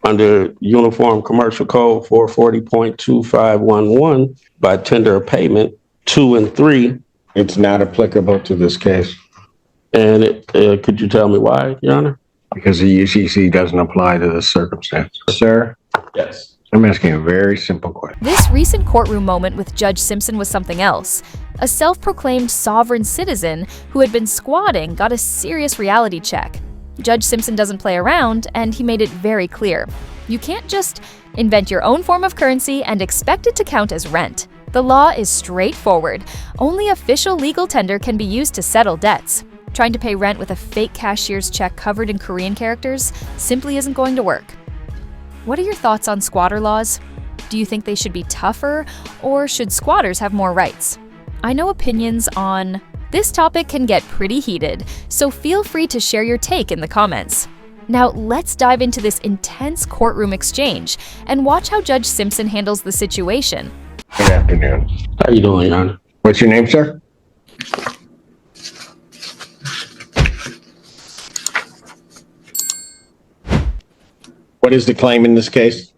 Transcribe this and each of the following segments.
under Uniform Commercial Code 440.2511 by tender of payment 2 and 3. It's not applicable to this case. And could you tell me why, Your Honor? Because the UCC doesn't apply to this circumstance. Sir? Yes. I'm asking a very simple question. This recent courtroom moment with Judge Simpson was something else. A self-proclaimed sovereign citizen who had been squatting got a serious reality check. Judge Simpson doesn't play around, and he made it very clear. You can't just invent your own form of currency and expect it to count as rent. The law is straightforward. Only official legal tender can be used to settle debts. Trying to pay rent with a fake cashier's check covered in Korean characters simply isn't going to work. What are your thoughts on squatter laws? Do you think they should be tougher, or should squatters have more rights? I know opinions on this topic can get pretty heated, so feel free to share your take in the comments. Now let's dive into this intense courtroom exchange and watch how Judge Simpson handles the situation. Good afternoon. How you doing, Your Honor? What's your name, sir? What is the claim in this case?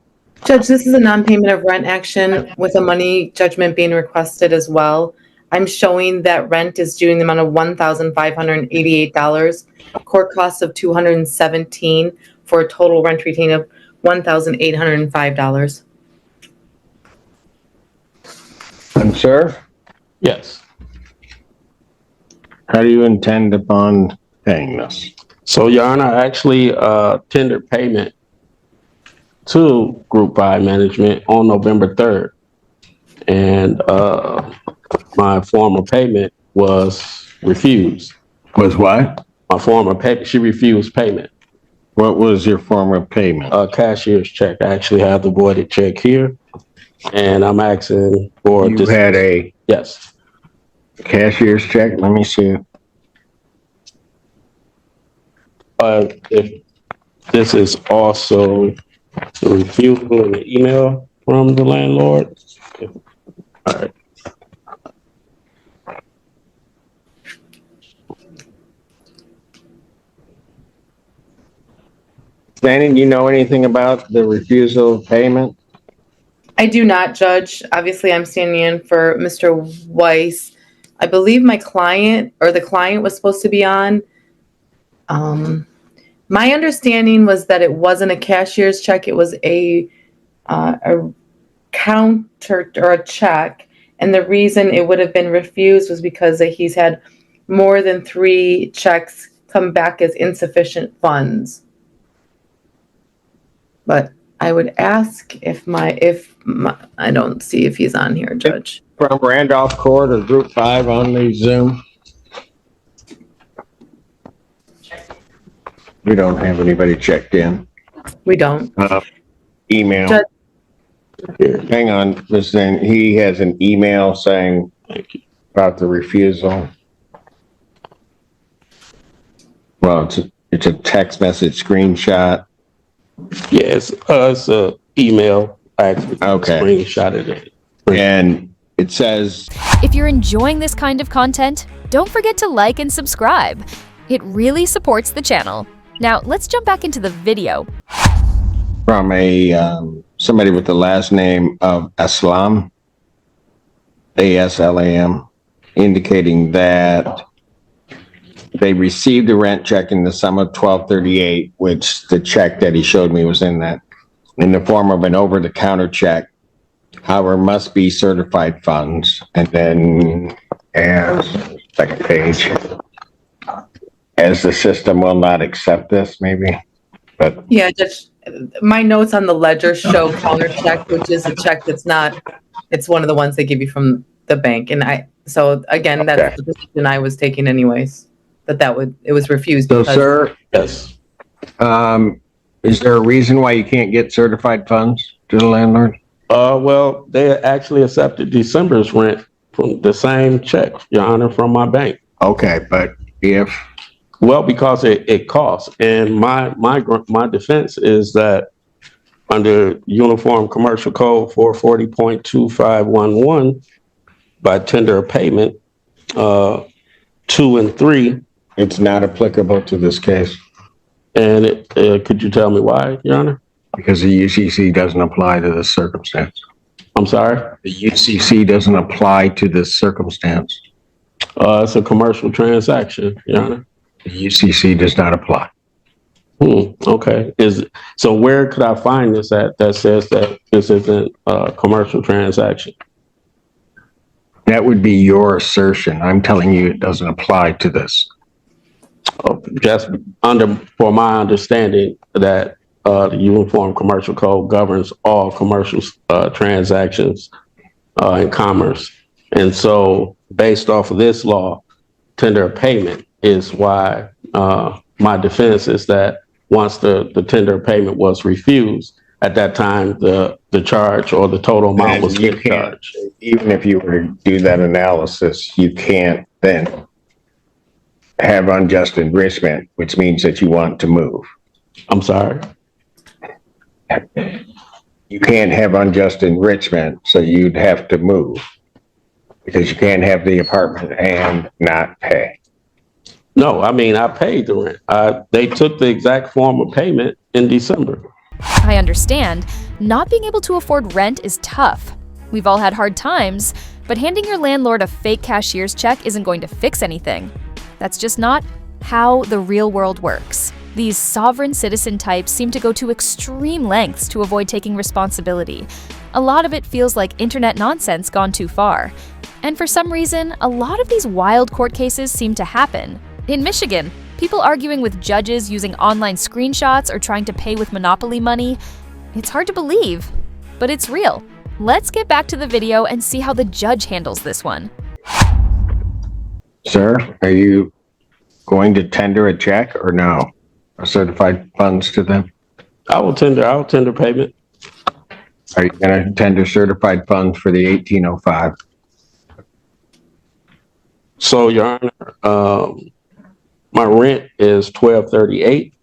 Judge, this is a non-payment of rent action with a money judgment being requested as well. I'm showing that rent is due in the amount of $1,588, court costs of $217 for a total rent retained of $1,805. And sir, Yes. how do you intend upon paying this? So, Your Honor, I actually tendered payment to Group 5 Management on November 3rd. And my form of payment was refused. Was what? My form of payment, she refused payment. What was your form of payment? A cashier's check. I actually have the voided check here. And I'm asking for You had a Yes. cashier's check? Let me see. If this is also the refusal in the email from the landlord. All right. Danny, do you know anything about the refusal of payment? I do not, Judge. Obviously, I'm standing in for Mr. Weiss. I believe my client or the client was supposed to be on. My understanding was that it wasn't a cashier's check. It was a counter or a check. And the reason it would have been refused was because he's had more than 3 checks come back as insufficient funds. But I would ask if I don't see if he's on here, Judge. From Randolph Court or Group 5 on the Zoom? We don't have anybody checked in. We don't. Email. Judge. Hang on, listen, he has an email saying about the refusal. Well, it's a text message screenshot. Yes, it's a email. I actually screenshotted it. And it says, If you're enjoying this kind of content, don't forget to like and subscribe. It really supports the channel. Now, let's jump back into the video. from somebody with the last name of Aslam, ASLAM, indicating that they received a rent check in the sum of $1,238, which the check that he showed me was in the form of an over-the-counter check. However, must be certified funds. And then, second page, as the system will not accept this, maybe. But Yeah, Judge, my notes on the ledger show counter check, which is a check that's not, it's one of the ones they give you from the bank. And so again, that's the decision I was taking anyways, it was refused. So, sir, Yes. is there a reason why you can't get certified funds to the landlord? Well, they actually accepted December's rent from the same check, Your Honor, from my bank. Okay, but if Well, because it costs, and my defense is that under Uniform Commercial Code 440.2511, by tender of payment, 2 and 3. it's not applicable to this case. And could you tell me why, Your Honor? Because the UCC doesn't apply to this circumstance. I'm sorry? The UCC doesn't apply to this circumstance. It's a commercial transaction, Your Honor. The UCC does not apply. Okay. So where could I find this at that says that this isn't a commercial transaction? That would be your assertion. I'm telling you it doesn't apply to this. Just for my understanding that the Uniform Commercial Code governs all commercial transactions in commerce. And so based off of this law, tender of payment is why my defense is that once the tender of payment was refused, at that time, the charge or the total amount was charged. Even if you were to do that analysis, you can't then have unjust enrichment, which means that you want to move. I'm sorry? You can't have unjust enrichment, so you'd have to move because you can't have the apartment and not pay. No, I mean, I paid the rent. They took the exact form of payment in December. I understand. Not being able to afford rent is tough. We've all had hard times, but handing your landlord a fake cashier's check isn't going to fix anything. That's just not how the real world works. These sovereign citizen types seem to go to extreme lengths to avoid taking responsibility. A lot of it feels like internet nonsense gone too far. And for some reason, a lot of these wild court cases seem to happen. In Michigan, people arguing with judges using online screenshots or trying to pay with Monopoly money. It's hard to believe, but it's real. Let's get back to the video and see how the judge handles this one. Sir, are you going to tender a check or no? Or certified funds to them? I'll tender payment. Are you going to tender certified funds for the 1805? So, Your Honor, my rent is $1,238,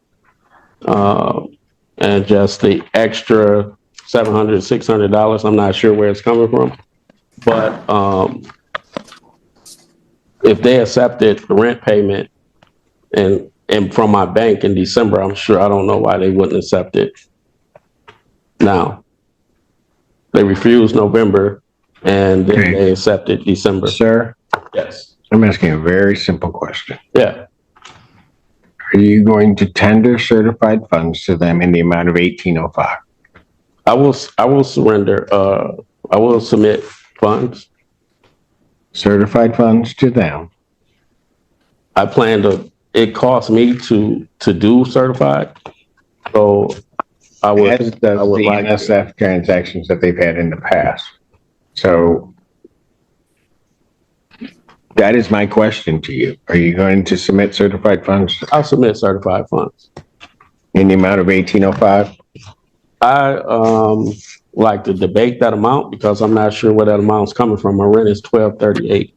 and just the extra $700, $600. I'm not sure where it's coming from, but if they accepted the rent payment and from my bank in December, I don't know why they wouldn't accept it now. They refused November, and then they accepted December. Sir? Yes. I'm asking a very simple question. Yeah. Are you going to tender certified funds to them in the amount of 1805? I will surrender. I will submit funds. Certified funds to them. I plan to. It costs me to do certified, so I would. As does I would the like NSF transactions that they've had in the past. So that is my question to you. Are you going to submit certified funds I'll submit certified funds. in the amount of 1805? I like to debate that amount because I'm not sure where that amount's coming from. My rent is $1,238.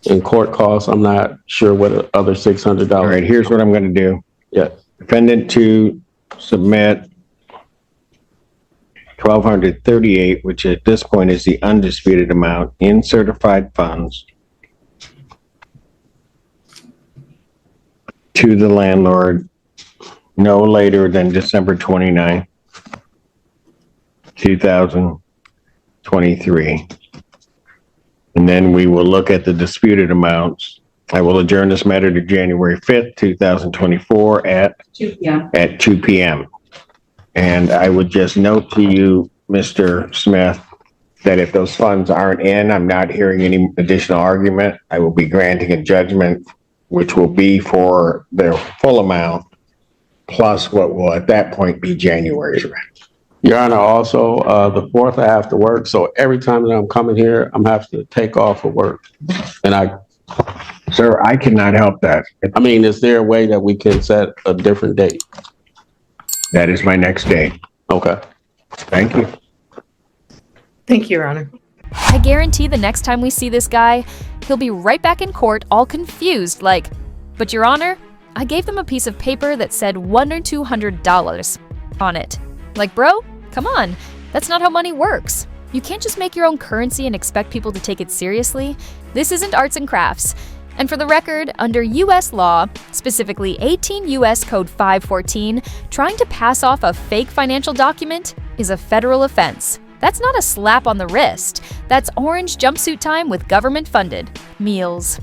In court costs, I'm not sure what the other $600. All right, here's what I'm going to do. Yes. Defendant to submit $1,238, which at this point is the undisputed amount in certified funds to the landlord no later than December 29, 2023. And then we will look at the disputed amounts. I will adjourn this matter to January 5th, 2024 at 2 p.m. And I would just note to you, Mr. Smith, that if those funds aren't in, I'm not hearing any additional argument. I will be granting a judgment, which will be for their full amount, plus what will at that point be January's rent. Your Honor, also, the 4th I have to work, so every time that I'm coming here, I'm having to take off of work. And Sir, I cannot help that. I mean, is there a way that we can set a different date? That is my next day. Okay. Thank you. Thank you, Your Honor. I guarantee the next time we see this guy, he'll be right back in court all confused like, "But Your Honor, I gave them a piece of paper that said $100 or $200 on it." Like, bro, come on. That's not how money works. You can't just make your own currency and expect people to take it seriously. This isn't arts and crafts. And for the record, under US law, specifically 18 US Code 514, trying to pass off a fake financial document is a federal offense. That's not a slap on the wrist. That's orange jumpsuit time with government-funded meals.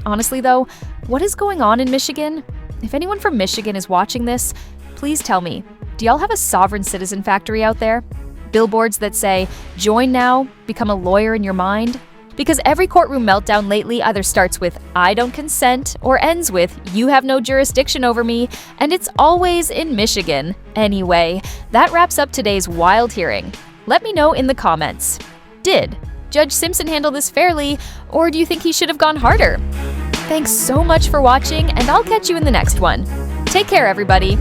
Honestly though, what is going on in Michigan? If anyone from Michigan is watching this, please tell me, do y'all have a sovereign citizen factory out there? Billboards that say, join now, become a lawyer in your mind? Because every courtroom meltdown lately either starts with, I don't consent, or ends with, you have no jurisdiction over me, and it's always in Michigan. Anyway, that wraps up today's wild hearing. Let me know in the comments. Did Judge Simpson handle this fairly, or do you think he should have gone harder? Thanks so much for watching, and I'll catch you in the next one. Take care, everybody.